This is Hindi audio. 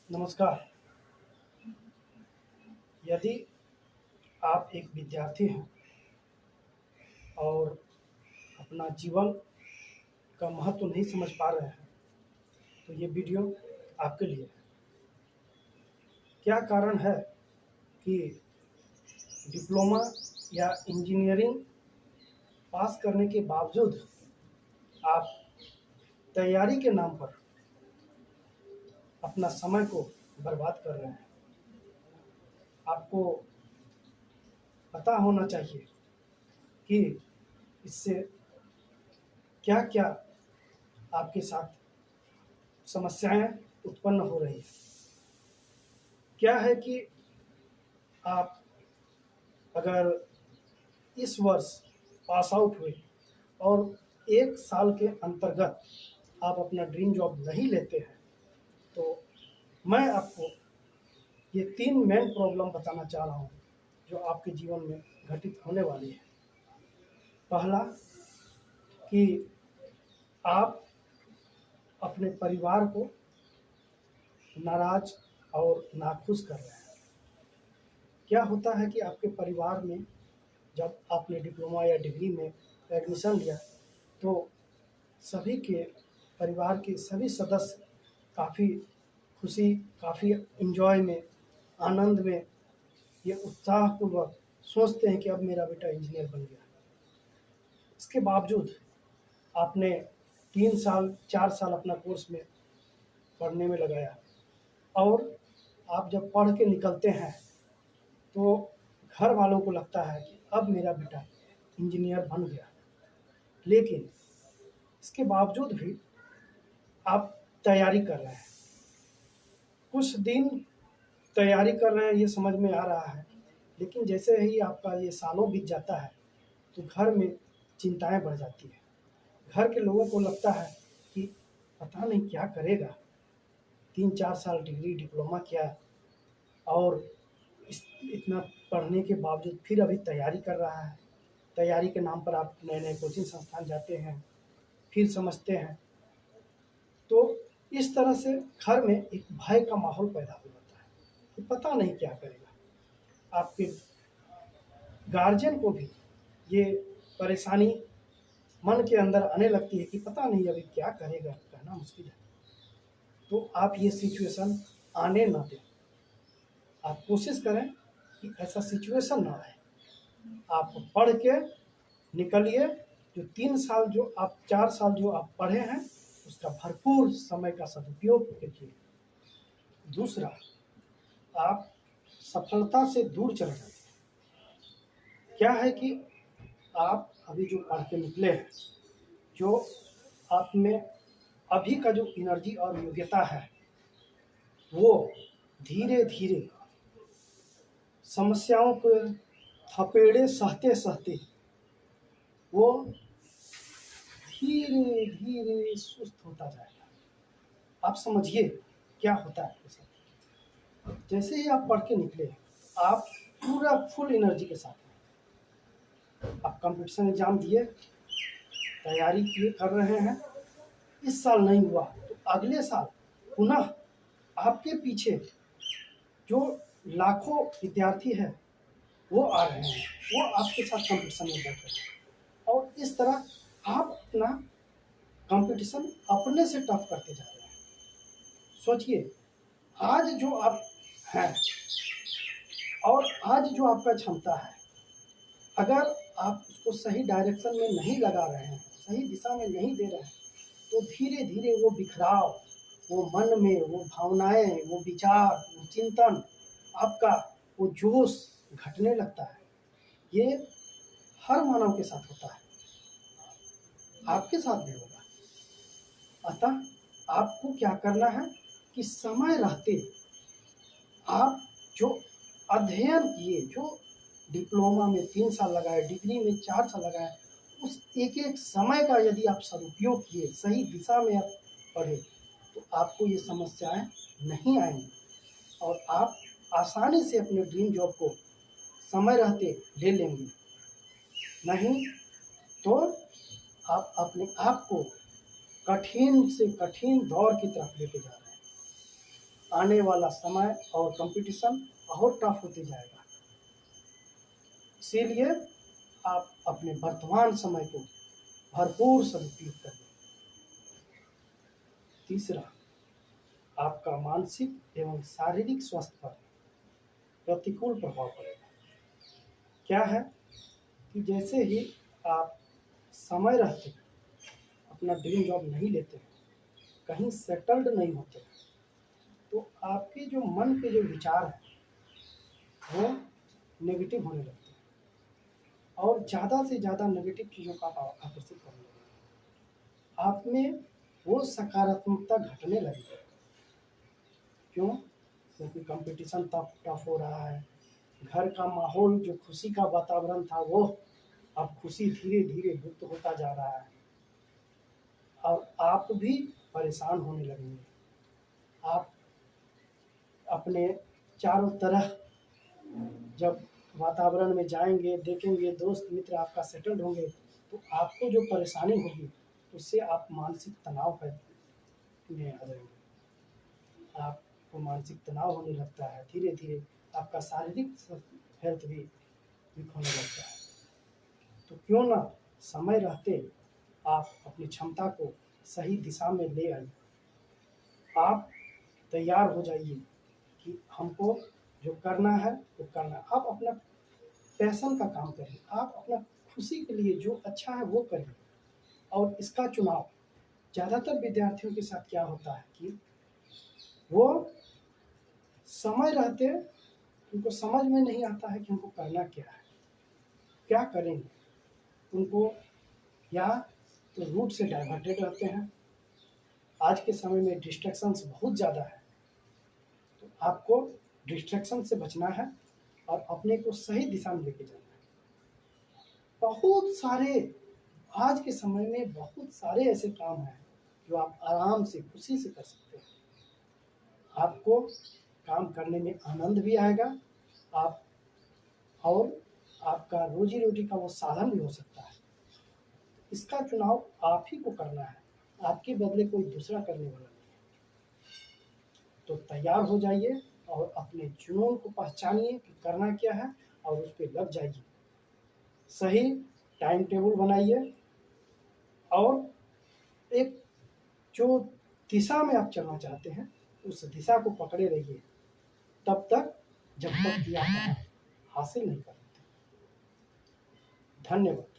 नमस्कार। यदि आप एक विद्यार्थी हैं और अपना जीवन का महत्व नहीं समझ पा रहे हैं, तो ये वीडियो आपके लिए है। क्या कारण है कि डिप्लोमा या इंजीनियरिंग पास करने के बावजूद आप तैयारी के नाम पर अपना समय को बर्बाद कर रहे हैं? आपको पता होना चाहिए कि इससे क्या-क्या आपके साथ समस्याएं उत्पन्न हो रही हैं। क्या है कि आप अगर इस वर्ष पास आउट हुए और 1 साल के अंतर्गत आप अपना ड्रीम जॉब नहीं लेते हैं, तो मैं आपको ये 3 मेन प्रॉब्लम बताना चाह रहा हूँ, जो आपके जीवन में घटित होने वाली है। पहला कि आप अपने परिवार को नाराज़ और नाखुश कर रहे हैं। क्या होता है कि आपके परिवार में जब आपने डिप्लोमा या डिग्री में एडमिशन लिया, तो सभी के परिवार के सभी सदस्य काफ़ी खुशी, काफ़ी एंजॉय में, आनंद में, ये उत्साहपूर्वक सोचते हैं कि अब मेरा बेटा इंजीनियर बन गया। इसके बावजूद आपने 3 साल, 4 साल अपना कोर्स में पढ़ने में लगाया और आप जब पढ़ के निकलते हैं, तो घर वालों को लगता है कि अब मेरा बेटा इंजीनियर बन गया। लेकिन इसके बावजूद भी आप तैयारी कर रहे हैं। कुछ दिन तैयारी कर रहे हैं, ये समझ में आ रहा है, लेकिन जैसे ही आपका ये सालों बीत जाता है, तो घर में चिंताएँ बढ़ जाती हैं। घर के लोगों को लगता है कि पता नहीं क्या करेगा, 3-4 साल डिग्री, डिप्लोमा किया और इतना पढ़ने के बावजूद फिर अभी तैयारी कर रहा है। तैयारी के नाम पर आप नए-नए कोचिंग संस्थान जाते हैं, फिर समझते हैं। तो इस तरह से घर में एक भय का माहौल पैदा हो जाता है कि पता नहीं क्या करेगा। आपके गार्जियन को भी ये परेशानी मन के अंदर आने लगती है कि पता नहीं अभी क्या करेगा, कहना मुश्किल है। तो आप ये सिचुएशन आने ना दें। आप कोशिश करें कि ऐसा सिचुएशन ना आए। आप पढ़ के निकलिए, जो 3 साल जो आप 4 साल जो आप पढ़े हैं, उसका भरपूर समय का सदुपयोग कीजिए। दूसरा, आप सफलता से दूर चले जाइए। क्या है कि आप अभी जो पढ़ के निकले हैं, जो आप में अभी का जो एनर्जी और योग्यता है, वो धीरे-धीरे समस्याओं को थपेड़े सहते-सहते वो धीरे-धीरे सुस्त होता जाएगा। आप समझिए क्या होता है आपके साथ। जैसे ही आप पढ़ के निकले, आप पूरा फुल एनर्जी के साथ हैं। आप कॉम्पिटिशन एग्ज़ाम दिए, तैयारी किए कर रहे हैं। इस साल नहीं हुआ, तो अगले साल पुनः आपके पीछे जो लाखों विद्यार्थी हैं, वो आ रहे हैं, वो आपके साथ कॉम्पिटिशन में बैठ रहे हैं और इस तरह आप अपना कॉम्पिटिशन अपने से टफ करते जा रहे हैं। सोचिए, आज जो आप हैं और आज जो आपका क्षमता है, अगर आप उसको सही डायरेक्शन में नहीं लगा रहे हैं, सही दिशा में नहीं दे रहे हैं, तो धीरे-धीरे वो बिखराव, वो मन में वो भावनाएँ, वो विचार, वो चिंतन, आपका वो जोश घटने लगता है। ये हर मानव के साथ होता है, आपके साथ भी होगा। अतः आपको क्या करना है कि समय रहते आप जो अध्ययन किए, जो डिप्लोमा में 3 साल लगाए, डिग्री में 4 साल लगाए, उस एक-एक समय का यदि आप सदुपयोग किए, सही दिशा में आप पढ़े, तो आपको ये समस्याएँ नहीं आएँगी और आप आसानी से अपने ड्रीम जॉब को समय रहते ले लेंगे। नहीं तो आप अपने आप को कठिन से कठिन दौर की तरफ लेके जा रहे हैं। आने वाला समय और कंपटीशन और टफ होते जाएगा। इसीलिए आप अपने वर्तमान समय को भरपूर सदुपयोग करें। तीसरा, आपका मानसिक एवं शारीरिक स्वास्थ्य पर प्रतिकूल प्रभाव पड़ेगा। क्या है कि जैसे ही आप समय रहते अपना ड्रीम जॉब नहीं लेते हैं, कहीं सेटल्ड नहीं होते हैं, तो आपके जो मन के जो विचार हैं वो नेगेटिव होने लगते हैं और ज़्यादा से ज़्यादा नेगेटिव चीज़ों का आप आकर्षित करने लगेंगे। आप में वो सकारात्मकता घटने लगेगी। क्यों? क्योंकि कंपटीशन टफ हो रहा है। घर का माहौल जो खुशी का वातावरण था वो अब खुशी धीरे धीरे लुप्त होता जा रहा है और आप भी परेशान होने लगेंगे। आप अपने चारों तरफ जब वातावरण में जाएंगे, देखेंगे दोस्त मित्र आपका सेटल्ड होंगे, तो आपको जो परेशानी होगी उससे आप मानसिक तनाव में आ जाएंगे। आपको मानसिक तनाव होने लगता है, धीरे धीरे आपका शारीरिक हेल्थ भी वीक होने लगता है। तो क्यों ना समय रहते आप अपनी क्षमता को सही दिशा में ले आइए। आप तैयार हो जाइए कि हमको जो करना है वो करना है। आप अपना पैशन का काम करिए, आप अपना खुशी के लिए जो अच्छा है वो करिए। और इसका चुनाव ज़्यादातर विद्यार्थियों के साथ क्या होता है कि वो समय रहते उनको समझ में नहीं आता है कि उनको करना क्या है, क्या करेंगे। उनको या तो रूट से डाइवर्टेड रहते हैं। आज के समय में डिस्ट्रैक्शंस बहुत ज़्यादा है, तो आपको डिस्ट्रैक्शन से बचना है और अपने को सही दिशा में लेके जाना है। बहुत सारे आज के समय में बहुत सारे ऐसे काम हैं जो आप आराम से खुशी से कर सकते हैं। आपको काम करने में आनंद भी आएगा, आप और आपका रोजी रोटी का वो साधन भी हो सकता है। इसका चुनाव आप ही को करना है, आपके बदले कोई दूसरा करने वाला नहीं है। तो तैयार हो जाइए और अपने जुनून को पहचानिए कि करना क्या है और उस पर लग जाइए। सही टाइम टेबल बनाइए और एक जो दिशा में आप चलना चाहते हैं उस दिशा को पकड़े रहिए तब तक जब तक कि आप हासिल नहीं कर लेते। धन्यवाद।